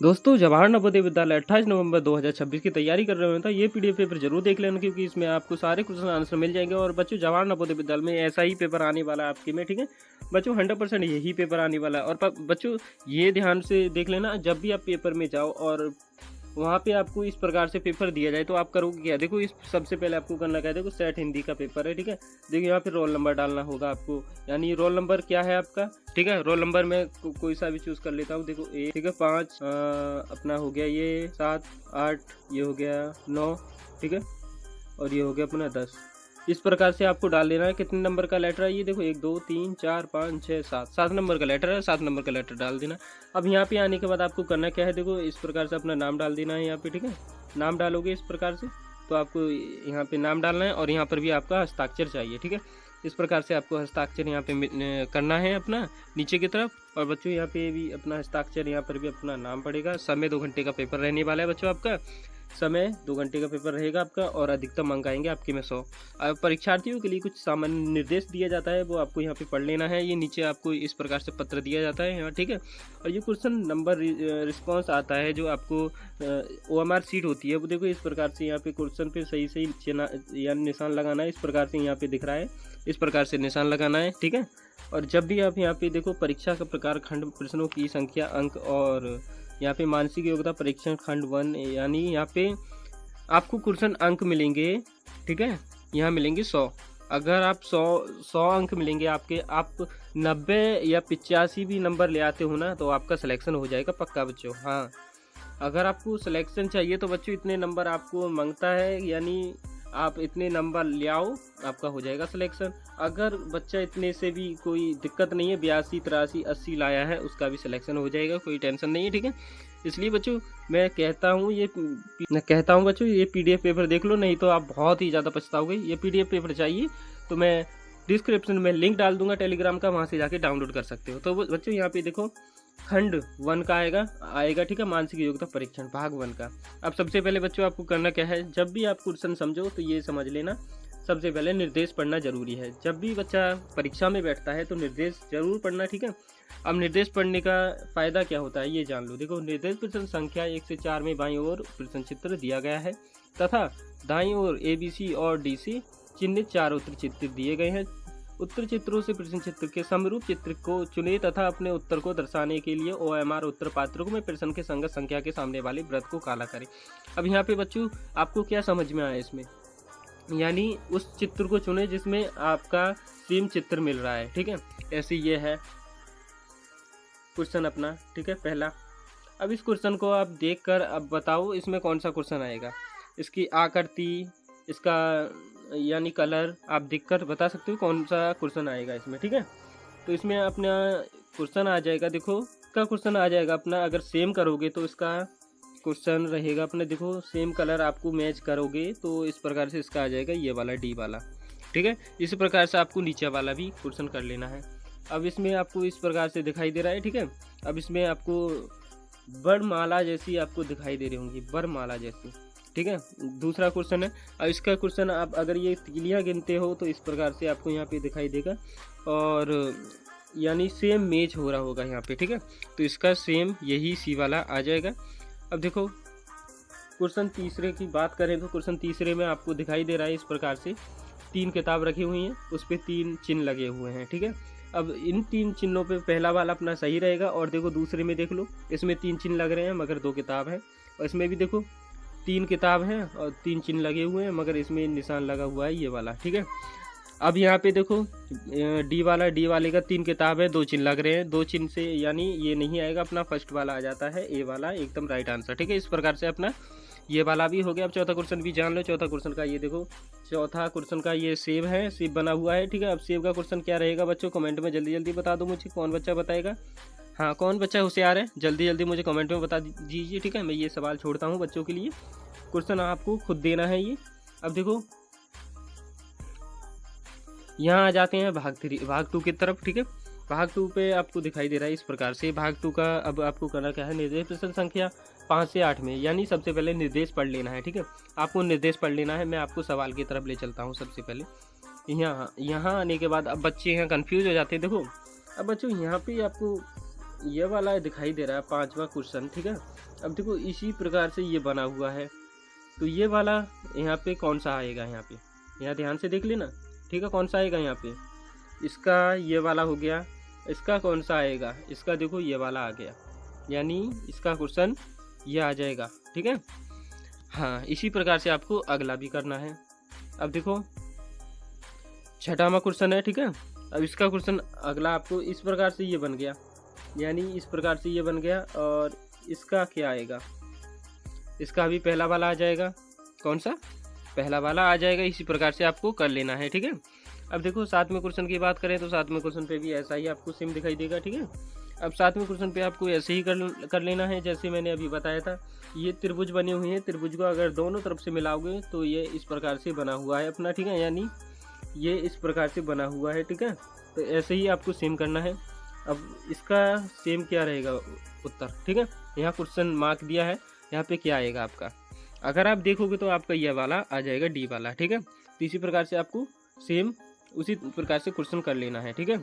दोस्तों जवाहर नवोदय विद्यालय 28 नवंबर 2026 की तैयारी कर रहे हो तो ये पीडीएफ पेपर जरूर देख लेना, क्योंकि इसमें आपको सारे क्वेश्चन आंसर मिल जाएंगे। और बच्चों जवाहर नवोदय विद्यालय में ऐसा ही पेपर आने वाला है आपके में, ठीक है बच्चों, 100% यही पेपर आने वाला है। और बच्चों ये ध्यान से देख लेना, जब भी आप पेपर में जाओ और वहाँ पे आपको इस प्रकार से पेपर दिया जाए तो आप करोगे क्या। देखो इस सबसे पहले आपको करना क्या है, देखो सेट हिंदी का पेपर है, ठीक है। देखो यहाँ पे रोल नंबर डालना होगा आपको, यानी रोल नंबर क्या है आपका, ठीक है। रोल नंबर में कोई सा भी चूज कर लेता हूँ। देखो ए, ठीक है 5 अपना हो गया, ये 7 8 ये हो गया 9, ठीक है, और ये हो गया अपना 10। इस प्रकार से आपको डाल देना है कितने नंबर का लेटर है। ये देखो 1 2 3 4 5 6 7 नंबर का लेटर है, 7 नंबर का लेटर डाल देना। अब यहाँ पे आने के बाद आपको करना क्या है, देखो इस प्रकार से अपना नाम डाल देना है यहाँ पे, ठीक है। नाम डालोगे इस प्रकार से तो आपको यहाँ पे नाम डालना है, और यहाँ पर भी आपका हस्ताक्षर चाहिए, ठीक है। इस प्रकार से आपको हस्ताक्षर यहाँ पे करना है अपना नीचे की तरफ। और बच्चों यहाँ पे भी अपना हस्ताक्षर, यहाँ पर भी अपना नाम पड़ेगा। समय 2 घंटे का पेपर रहने वाला है बच्चों, आपका समय 2 घंटे का पेपर रहेगा आपका, और अधिकतम अंक आएंगे आपके में 100। अब परीक्षार्थियों के लिए कुछ सामान्य निर्देश दिया जाता है, वो आपको यहाँ पे पढ़ लेना है। ये नीचे आपको इस प्रकार से पत्र दिया जाता है यहाँ, ठीक है। और ये क्वेश्चन नंबर रिस्पॉन्स आता है जो आपको OMR सीट होती है, वो देखो इस प्रकार से यहाँ पे क्वेश्चन पे सही सही या निशान लगाना है। इस प्रकार से यहाँ पे दिख रहा है, इस प्रकार से निशान लगाना है, ठीक है। और जब भी आप यहाँ पे देखो परीक्षा का प्रकार, खंड, प्रश्नों की संख्या, अंक, और यहाँ पे मानसिक योग्यता परीक्षण खंड 1, यानी यहाँ पे आपको क्वेश्चन अंक मिलेंगे, ठीक है। यहाँ मिलेंगे 100। अगर आप 100 अंक मिलेंगे आपके, आप 90 या 85 भी नंबर ले आते हो ना, तो आपका सिलेक्शन हो जाएगा पक्का बच्चों। हाँ, अगर आपको सिलेक्शन चाहिए तो बच्चों इतने नंबर आपको मांगता है, यानी आप इतने नंबर ले आओ, आपका हो जाएगा सिलेक्शन। अगर बच्चा इतने से भी कोई दिक्कत नहीं है, 82 83 80 लाया है, उसका भी सिलेक्शन हो जाएगा, कोई टेंशन नहीं है, ठीक है। इसलिए बच्चों मैं कहता हूँ बच्चों ये पीडीएफ पेपर देख लो, नहीं तो आप बहुत ही ज़्यादा पछताओगे। ये पीडीएफ पेपर चाहिए तो मैं डिस्क्रिप्शन में लिंक डाल दूंगा टेलीग्राम का, वहाँ से जाके डाउनलोड कर सकते हो। तो बच्चों यहाँ पे देखो खंड 1 का आएगा, ठीक है, मानसिक योग्यता परीक्षण भाग 1 का। अब सबसे पहले बच्चों आपको करना क्या है, जब भी आप क्वेश्चन समझो तो ये समझ लेना, सबसे पहले निर्देश पढ़ना जरूरी है। जब भी बच्चा परीक्षा में बैठता है तो निर्देश जरूर पढ़ना, ठीक है। अब निर्देश पढ़ने का फायदा क्या होता है ये जान लो। देखो निर्देश प्रश्न संख्या 1 से 4 में बाईं ओर प्रश्न चित्र दिया गया है, तथा दाईं ओर ABC और DC चिन्हित 4 उत्तर चित्र दिए गए हैं। उत्तर चित्रों से प्रश्न चित्र के समरूप चित्र को चुने तथा अपने उत्तर को दर्शाने के लिए OMR उत्तर पात्रों में प्रश्न के संगत संख्या के सामने वाले वृत्त को काला करें। अब यहाँ पे बच्चों आपको क्या समझ में आया इसमें, यानी उस चित्र को चुने जिसमें आपका सेम चित्र मिल रहा है, ठीक है। ऐसे ये है क्वेश्चन अपना, ठीक है, पहला। अब इस क्वेश्चन को आप देखकर अब बताओ इसमें कौन सा क्वेश्चन आएगा। इसकी आकृति, इसका यानी कलर आप देखकर बता सकते हो कौन सा क्वेश्चन आएगा इसमें, ठीक है। तो इसमें अपना क्वेश्चन आ जाएगा, देखो इसका क्वेश्चन आ जाएगा अपना, अगर सेम करोगे तो इसका क्वेश्चन रहेगा अपने, देखो सेम कलर आपको मैच करोगे तो इस प्रकार से इसका आ जाएगा ये वाला D वाला, ठीक है। इसी प्रकार से आपको नीचे वाला भी क्वेश्चन कर लेना है। अब इसमें आपको इस प्रकार से दिखाई दे रहा है, ठीक है। अब इसमें आपको वरमाला जैसी आपको दिखाई दे रही होंगी, वरमाला जैसी, ठीक है। दूसरा क्वेश्चन है, अब इसका क्वेश्चन आप अगर ये तीलियाँ गिनते हो तो इस प्रकार से आपको यहाँ पे दिखाई देगा, और यानी सेम मैच हो रहा होगा यहाँ पे, ठीक है। तो इसका सेम यही C वाला आ जाएगा। अब देखो क्वेश्चन तीसरे की बात करें तो क्वेश्चन तीसरे में आपको दिखाई दे रहा है इस प्रकार से 3 किताब रखी हुई हैं, उस पर 3 चिन्ह लगे हुए हैं, ठीक है। अब इन 3 चिन्हों पे पहला वाला अपना सही रहेगा, और देखो दूसरे में देख लो, इसमें 3 चिन्ह लग रहे हैं मगर 2 किताब है, और इसमें भी देखो 3 किताब हैं और 3 चिन्ह लगे हुए हैं, मगर इसमें निशान लगा हुआ है ये वाला, ठीक है। अब यहाँ पे देखो D वाले का 3 किताब है, 2 चिन्ह लग रहे हैं, 2 चिन्ह से यानी ये नहीं आएगा, अपना फर्स्ट वाला आ जाता है A वाला, एकदम राइट आंसर, ठीक है। इस प्रकार से अपना ये वाला भी हो गया। अब चौथा क्वेश्चन भी जान लो। चौथा क्वेश्चन का ये देखो, चौथा क्वेश्चन का ये सेब है, सेब बना हुआ है, ठीक है। अब सेब का क्वेश्चन क्या रहेगा बच्चों, कमेंट में जल्दी जल्दी बता दो मुझे, कौन बच्चा बताएगा। हाँ, कौन बच्चा होशियार है जल्दी जल्दी मुझे कमेंट में बता दीजिए, ठीक है। मैं ये सवाल छोड़ता हूँ बच्चों के लिए, क्वेश्चन आपको खुद देना है ये। अब देखो यहाँ आ जाते हैं भाग 2 की तरफ, ठीक है। भाग 2 पे आपको दिखाई दे रहा है इस प्रकार से। भाग 2 का अब आपको करना क्या है, निर्देश प्रश्न संख्या 5 से 8 में, यानी सबसे पहले निर्देश पढ़ लेना है, ठीक है। आपको निर्देश पढ़ लेना है। मैं आपको सवाल की तरफ ले चलता हूँ सबसे पहले। यहाँ आने के बाद अब बच्चे यहाँ कंफ्यूज हो जाते हैं। देखो अब बच्चों यहाँ पे आपको ये वाला दिखाई दे रहा है 5वां क्वेश्चन, ठीक है। अब देखो इसी प्रकार से ये बना हुआ है, तो ये वाला यहाँ पे कौन सा आएगा, यहाँ ध्यान से देख लेना, ठीक है। कौन सा आएगा यहाँ पे, इसका ये वाला हो गया। इसका कौन सा आएगा, इसका देखो ये वाला आ गया, यानी इसका क्वेश्चन ये आ जाएगा, ठीक है। हाँ, इसी प्रकार से आपको अगला भी करना है। अब देखो 6वां क्वेश्चन है, ठीक है। अब इसका क्वेश्चन अगला आपको इस प्रकार से ये बन गया, यानी इस प्रकार से ये बन गया। और इसका क्या आएगा, इसका भी पहला वाला आ जाएगा। कौन सा, पहला वाला आ जाएगा। इसी प्रकार से आपको कर लेना है, ठीक है। अब देखो 7वें क्वेश्चन की बात करें तो 7वें क्वेश्चन पे भी ऐसा ही आपको सेम दिखाई देगा, ठीक है। अब 7वें क्वेश्चन पे आपको ऐसे ही कर लेना है जैसे मैंने अभी बताया था। ये त्रिभुज बने हुए हैं, त्रिभुज को अगर दोनों तरफ से मिलाओगे तो ये इस प्रकार से बना हुआ है अपना, ठीक है, यानी ये इस प्रकार से बना हुआ है, ठीक है। तो ऐसे ही आपको सेम करना है। अब इसका सेम क्या रहेगा उत्तर, ठीक है। यहाँ क्वेश्चन मार्क दिया है, यहाँ पे क्या आएगा आपका, अगर आप देखोगे तो आपका ये वाला आ जाएगा, डी वाला, ठीक है। तो इसी प्रकार से आपको सेम उसी प्रकार से क्वेश्चन कर लेना है, ठीक है।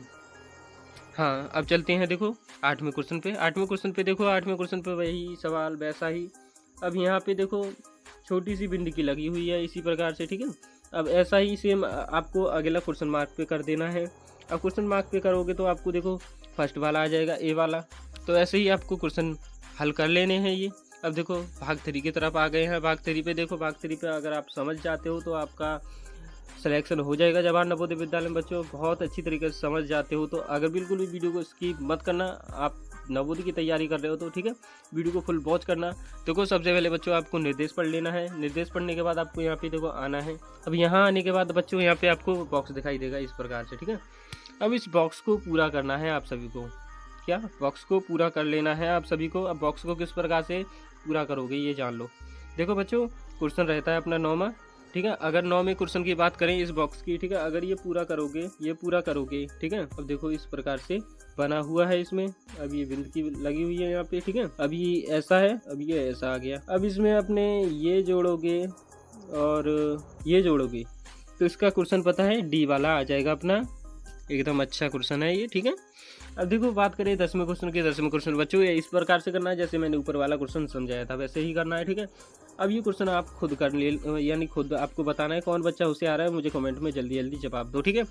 हाँ, अब चलते हैं देखो 8वें क्वेश्चन पे। 8वें क्वेश्चन पे देखो, 8वें क्वेश्चन पे वही सवाल वैसा ही। अब यहाँ पे देखो छोटी सी बिंदी की लगी हुई है इसी प्रकार से, ठीक है। अब ऐसा ही सेम आपको अगला क्वेश्चन मार्क पे कर देना है। अब क्वेश्चन मार्क पे करोगे तो आपको देखो फर्स्ट वाला आ जाएगा, ए वाला। तो ऐसे ही आपको क्वेश्चन हल कर लेने हैं ये। अब देखो भाग 3 की तरफ आ गए हैं। भाग 3 पे देखो, भाग 3 पे अगर आप समझ जाते हो तो आपका सिलेक्शन हो जाएगा जवाहर नवोदय विद्यालय में। बच्चों बहुत अच्छी तरीके से समझ जाते हो तो अगर बिल्कुल भी वीडियो को स्किप मत करना, आप नवोदय की तैयारी कर रहे हो तो, ठीक है, वीडियो को फुल वॉच करना। देखो सबसे पहले बच्चों आपको निर्देश पढ़ लेना है। निर्देश पढ़ने के बाद आपको यहाँ पे देखो आना है। अब यहाँ आने के बाद बच्चों यहाँ पे आपको बॉक्स दिखाई देगा इस प्रकार से, ठीक है। अब इस बॉक्स को पूरा करना है आप सभी को, क्या बॉक्स को पूरा कर लेना है आप सभी को। अब बॉक्स को किस प्रकार से पूरा करोगे ये जान लो। देखो बच्चों क्वेश्चन रहता है अपना 9वां, ठीक है। अगर 9वें क्वेश्चन की बात करें इस बॉक्स की, ठीक है, अगर ये पूरा करोगे, ठीक है। अब देखो इस प्रकार से बना हुआ है इसमें। अब ये बिंद की लगी हुई है यहाँ पे, ठीक है। अब ये ऐसा है, अब ये ऐसा आ गया। अब इसमें अपने ये जोड़ोगे और ये जोड़ोगे तो इसका क्वेश्चन पता है डी वाला आ जाएगा अपना। एकदम अच्छा क्वेश्चन है ये, ठीक है। अब देखो बात करें 10वें क्वेश्चन की। 10वें क्वेश्चन बच्चों ये इस प्रकार से करना है जैसे मैंने ऊपर वाला क्वेश्चन समझाया था वैसे ही करना है, ठीक है। अब ये क्वेश्चन आप खुद कर ले, यानी खुद आपको बताना है कौन बच्चा होशियार है, मुझे कमेंट में जल्दी जल्दी जवाब दो, ठीक है।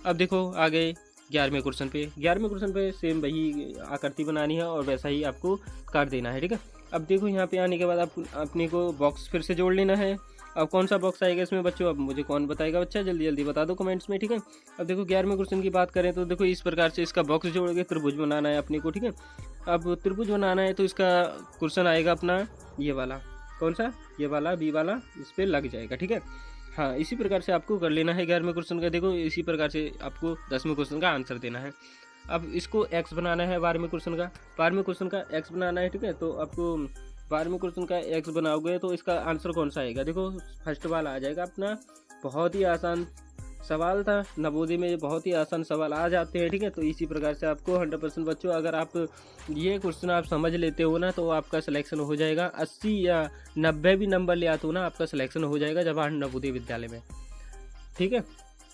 अब देखो आ गए 11वें क्वेश्चन पे। 11वें क्वेश्चन पे सेम वही आकृति बनानी है और वैसा ही आपको कर देना है, ठीक है। अब देखो यहाँ पे आने के बाद आप अपने को बॉक्स फिर से जोड़ लेना है। अब कौन सा बॉक्स आएगा इसमें बच्चों, अब मुझे कौन बताएगा बच्चा, जल्दी जल्दी बता दो कमेंट्स में, ठीक है। अब देखो 11वें क्वेश्चन की बात करें तो देखो इस प्रकार से इसका बॉक्स जोड़ोगे, त्रिभुज बनाना है अपने को, ठीक है। अब त्रिभुज बनाना है तो इसका क्वेश्चन आएगा अपना ये वाला। कौन सा, ये वाला, बी वाला, इस पर लग जाएगा, ठीक है। हाँ, इसी प्रकार से आपको कर लेना है 11वें क्वेश्चन का। देखो इसी प्रकार से आपको 10वें क्वेश्चन का आंसर देना है। अब इसको एक्स बनाना है 12वें क्वेश्चन का। 12वें क्वेश्चन का एक्स बनाना है, ठीक है। तो आपको 12वें क्वेश्चन का एक्स बनाओगे तो इसका आंसर कौन सा आएगा, देखो फर्स्ट वाला आ जाएगा अपना। बहुत ही आसान सवाल था, नवोदय में बहुत ही आसान सवाल आ जाते हैं, ठीक है। तो इसी प्रकार से आपको 100% बच्चों अगर आप ये क्वेश्चन आप समझ लेते हो ना तो आपका सिलेक्शन हो जाएगा। 80 या 90 भी नंबर ले आते हो ना आपका सिलेक्शन हो जाएगा जवाहर नवोदय विद्यालय में, ठीक है।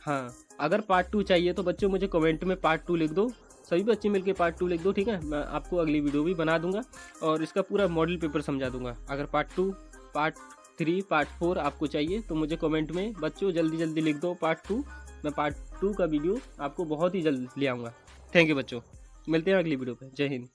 हाँ, अगर पार्ट 2 चाहिए तो बच्चों मुझे कमेंट में पार्ट 2 लिख दो, सभी बच्चे मिलके पार्ट 2 लिख दो, ठीक है। मैं आपको अगली वीडियो भी बना दूंगा और इसका पूरा मॉडल पेपर समझा दूंगा। अगर पार्ट 2, पार्ट 3, पार्ट 4 आपको चाहिए तो मुझे कमेंट में बच्चों जल्दी जल्दी लिख दो पार्ट 2। मैं पार्ट 2 का वीडियो आपको बहुत ही जल्द ले आऊँगा। थैंक यू बच्चों, मिलते हैं अगली वीडियो पे। जय हिंद।